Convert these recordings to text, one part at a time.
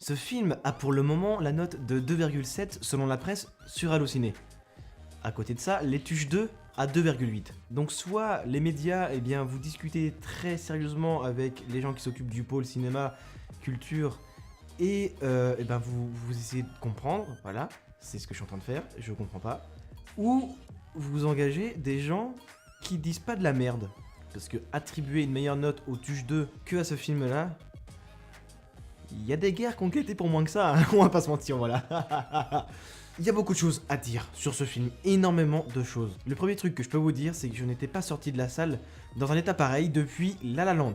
Ce film a pour le moment la note de 2,7 selon la presse sur Allociné. À côté de ça, Les Tuches 2 à 2,8. Donc soit les médias, eh bien, vous discutez très sérieusement avec les gens qui s'occupent du pôle cinéma, culture, et eh ben vous essayez de comprendre, voilà, c'est ce que je suis en train de faire, je comprends pas. Ou vous engagez des gens qui disent pas de la merde. Parce que attribuer une meilleure note aux Tuches 2 que à ce film-là, il y a des guerres qui ont été pour moins que ça, hein, on va pas se mentir, voilà. Il y a beaucoup de choses à dire sur ce film, énormément de choses. Le premier truc que je peux vous dire, c'est que je n'étais pas sorti de la salle dans un état pareil depuis La La Land.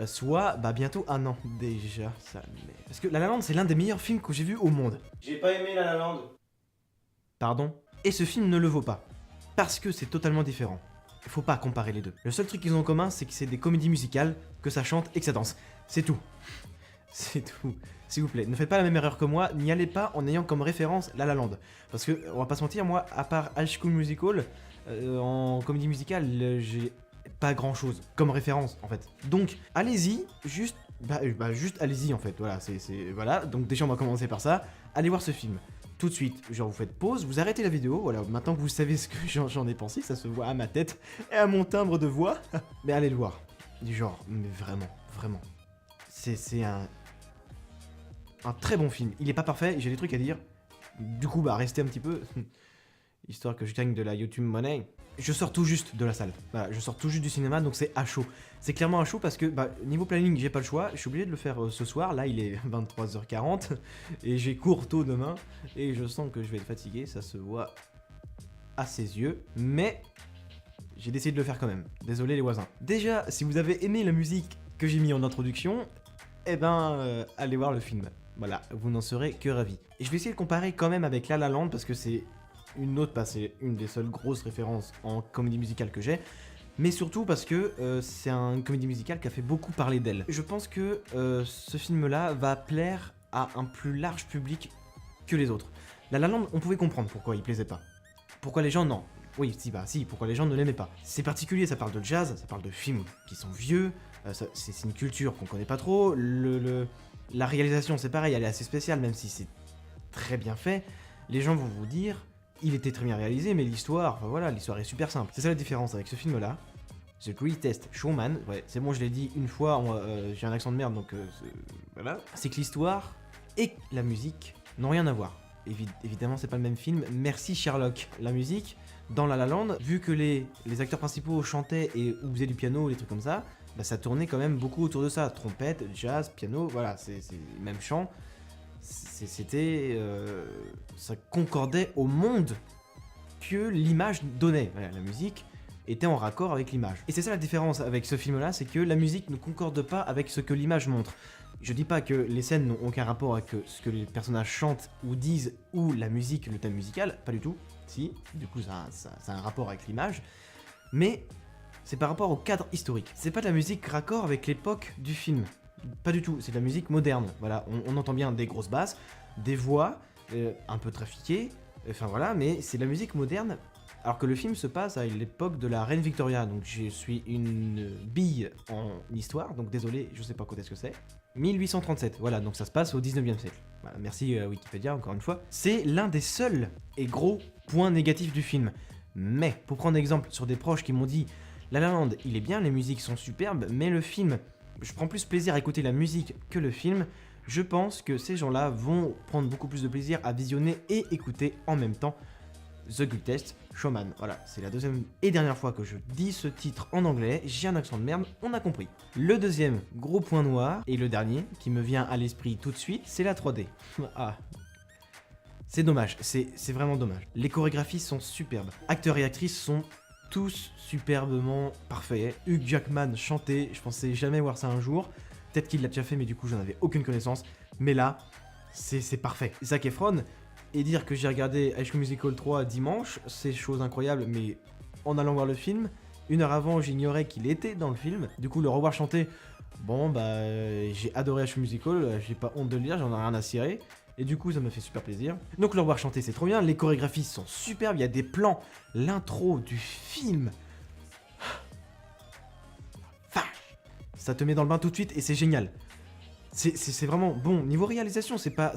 Soit, bientôt un an déjà, ça. Parce que La La Land, c'est l'un des meilleurs films que j'ai vu au monde. J'ai pas aimé La La Land. Pardon. Et ce film ne le vaut pas. Parce que c'est totalement différent. Il faut pas comparer les deux. Le seul truc qu'ils ont en commun, c'est que c'est des comédies musicales, que ça chante et que ça danse. C'est tout. C'est tout. S'il vous plaît, ne faites pas la même erreur que moi, n'y allez pas en ayant comme référence La La Land. Parce que, on va pas se mentir, moi, à part High School Musical, en comédie musicale, j'ai pas grand chose comme référence, en fait. Donc, allez-y, juste allez-y, en fait, voilà, voilà, donc déjà on va commencer par ça, allez voir ce film. Tout de suite, genre vous faites pause, vous arrêtez la vidéo, voilà, maintenant que vous savez ce que j'en ai pensé, ça se voit à ma tête et à mon timbre de voix, mais allez le voir. Du genre, mais vraiment. C'est un très bon film. Il est pas parfait, j'ai des trucs à dire. Du coup, restez un petit peu, histoire que je gagne de la YouTube money. Je sors tout juste de la salle. Voilà, je sors tout juste du cinéma, donc c'est à chaud. C'est clairement à chaud parce que, niveau planning, j'ai pas le choix. Je suis obligé de le faire ce soir. Là, il est 23h40 et j'ai cours tôt demain. Et je sens que je vais être fatigué, ça se voit à ses yeux. Mais j'ai décidé de le faire quand même. Désolé les voisins. Déjà, si vous avez aimé la musique que j'ai mis en introduction, eh ben, allez voir le film. Voilà, vous n'en serez que ravis. Et je vais essayer de comparer quand même avec La La Land parce que c'est c'est une des seules grosses références en comédie musicale que j'ai, mais surtout parce que c'est une comédie musicale qui a fait beaucoup parler d'elle. Je pense que ce film-là va plaire à un plus large public que les autres. La La Land, on pouvait comprendre pourquoi il plaisait pas. Pourquoi les gens, non. Oui, si, pourquoi les gens ne l'aimaient pas. C'est particulier, ça parle de jazz, ça parle de films qui sont vieux, c'est une culture qu'on connaît pas trop, la réalisation c'est pareil, elle est assez spéciale, même si c'est très bien fait. Les gens vont vous dire, il était très bien réalisé, mais l'histoire, enfin voilà, l'histoire est super simple. C'est ça la différence avec ce film-là. The Greatest Showman, ouais, c'est bon, je l'ai dit une fois, j'ai un accent de merde, donc voilà. C'est que l'histoire et la musique n'ont rien à voir. Évidemment, c'est pas le même film. Merci Sherlock. La musique, dans La La Land, vu que les acteurs principaux chantaient et ou faisaient du piano, des trucs comme ça, ça tournait quand même beaucoup autour de ça. Trompette, jazz, piano, voilà, c'est le même chant. C'était... ça concordait au monde que l'image donnait. Voilà, la musique était en raccord avec l'image. Et c'est ça la différence avec ce film-là, c'est que la musique ne concorde pas avec ce que l'image montre. Je dis pas que les scènes n'ont aucun rapport avec ce que les personnages chantent ou disent, ou la musique, le thème musical, pas du tout. Si, du coup ça a un rapport avec l'image, mais c'est par rapport au cadre historique. C'est pas de la musique raccord avec l'époque du film. Pas du tout, c'est de la musique moderne. Voilà, on entend bien des grosses basses, des voix, un peu trafiquées, enfin voilà, mais c'est de la musique moderne, alors que le film se passe à l'époque de la reine Victoria, donc je suis une bille en histoire, donc désolé, je sais pas quand est-ce que c'est. 1837, voilà, donc ça se passe au 19e siècle. Voilà, merci Wikipédia, encore une fois. C'est l'un des seuls et gros points négatifs du film. Mais, pour prendre exemple sur des proches qui m'ont dit « La La Land, il est bien, les musiques sont superbes, mais le film... je prends plus plaisir à écouter la musique que le film », je pense que ces gens-là vont prendre beaucoup plus de plaisir à visionner et écouter en même temps The Greatest Showman. Voilà, c'est la deuxième et dernière fois que je dis ce titre en anglais, j'ai un accent de merde, on a compris. Le deuxième gros point noir, et le dernier qui me vient à l'esprit tout de suite, c'est la 3D. Ah, c'est dommage, c'est vraiment dommage. Les chorégraphies sont superbes, acteurs et actrices sont tous superbement parfaits. Hugh Jackman chantait, je pensais jamais voir ça un jour. Peut-être qu'il l'a déjà fait, mais du coup j'en avais aucune connaissance. Mais là, c'est parfait. Zac Efron, et dire que j'ai regardé High School Musical 3 dimanche, c'est chose incroyable, mais en allant voir le film, une heure avant j'ignorais qu'il était dans le film. Du coup le revoir chanter, bon j'ai adoré High School Musical, j'ai pas honte de le dire, j'en ai rien à cirer. Et du coup ça me fait super plaisir. Donc le revoir chanter c'est trop bien, les chorégraphies sont superbes, il y a des plans, l'intro du film. Ça te met dans le bain tout de suite et c'est génial. C'est vraiment bon. Niveau réalisation, c'est pas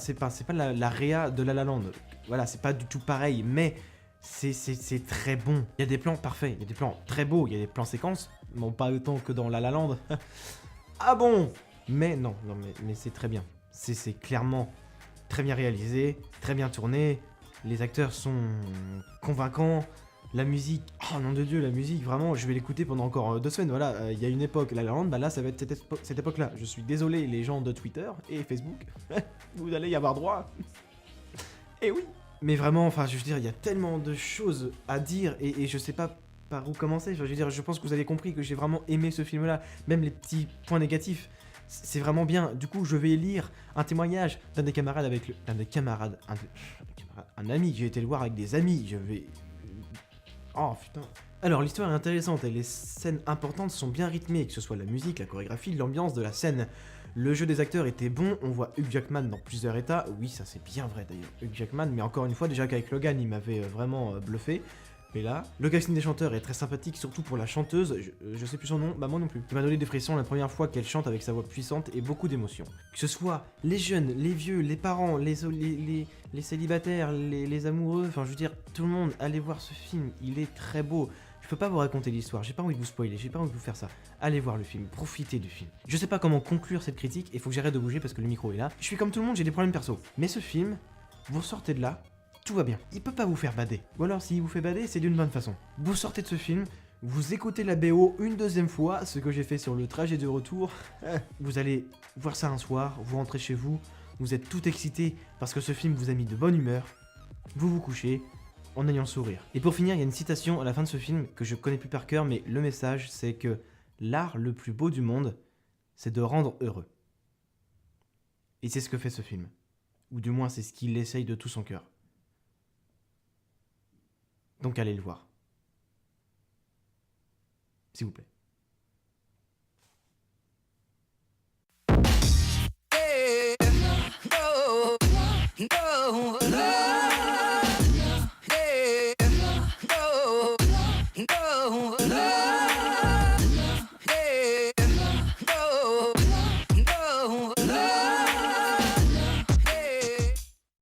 la réa de La La Land. Voilà, c'est pas du tout pareil, mais c'est très bon. Il y a des plans parfaits, il y a des plans très beaux, il y a des plans séquences, bon pas autant que dans La La Land. Ah bon. Mais non, mais c'est très bien. C'est clairement très bien réalisé, très bien tourné. Les acteurs sont convaincants. La musique, oh nom de Dieu, la musique, vraiment, je vais l'écouter pendant encore 2 semaines. Voilà, il y a une époque, La La Land, bah là, ça va être cette époque-là. Je suis désolé, les gens de Twitter et Facebook, vous allez y avoir droit. Et oui. Mais vraiment, enfin, je veux dire, il y a tellement de choses à dire et je sais pas par où commencer. Enfin, je veux dire, je pense que vous avez compris que j'ai vraiment aimé ce film-là, même les petits points négatifs. C'est vraiment bien. Du coup, je vais lire un témoignage d'un des camarades avec un ami. J'ai été le voir avec des amis. Je vais. Oh putain. Alors, l'histoire est intéressante et les scènes importantes sont bien rythmées, que ce soit la musique, la chorégraphie, l'ambiance de la scène. Le jeu des acteurs était bon, on voit Hugh Jackman dans plusieurs états. Oui, ça c'est bien vrai d'ailleurs, Hugh Jackman, mais encore une fois, déjà qu'avec Logan, il m'avait vraiment bluffé. Mais là, le casting des chanteurs est très sympathique, surtout pour la chanteuse, je sais plus son nom, bah moi non plus. Il m'a donné des frissons la première fois qu'elle chante avec sa voix puissante et beaucoup d'émotions. Que ce soit les jeunes, les vieux, les parents, les célibataires, les amoureux, enfin je veux dire, tout le monde, allez voir ce film, il est très beau. Je peux pas vous raconter l'histoire, j'ai pas envie de vous spoiler, j'ai pas envie de vous faire ça. Allez voir le film, profitez du film. Je sais pas comment conclure cette critique, il faut que j'arrête de bouger parce que le micro est là. Je suis comme tout le monde, j'ai des problèmes perso. Mais ce film, vous sortez de là, tout va bien. Il peut pas vous faire bader. Ou alors s'il vous fait bader, c'est d'une bonne façon. Vous sortez de ce film, vous écoutez la BO une deuxième fois, ce que j'ai fait sur le trajet de retour. Vous allez voir ça un soir, vous rentrez chez vous, vous êtes tout excité parce que ce film vous a mis de bonne humeur. Vous vous couchez en ayant le sourire. Et pour finir, il y a une citation à la fin de ce film que je connais plus par cœur, mais le message c'est que l'art le plus beau du monde, c'est de rendre heureux. Et c'est ce que fait ce film. Ou du moins c'est ce qu'il essaye de tout son cœur. Donc allez le voir. S'il vous plaît.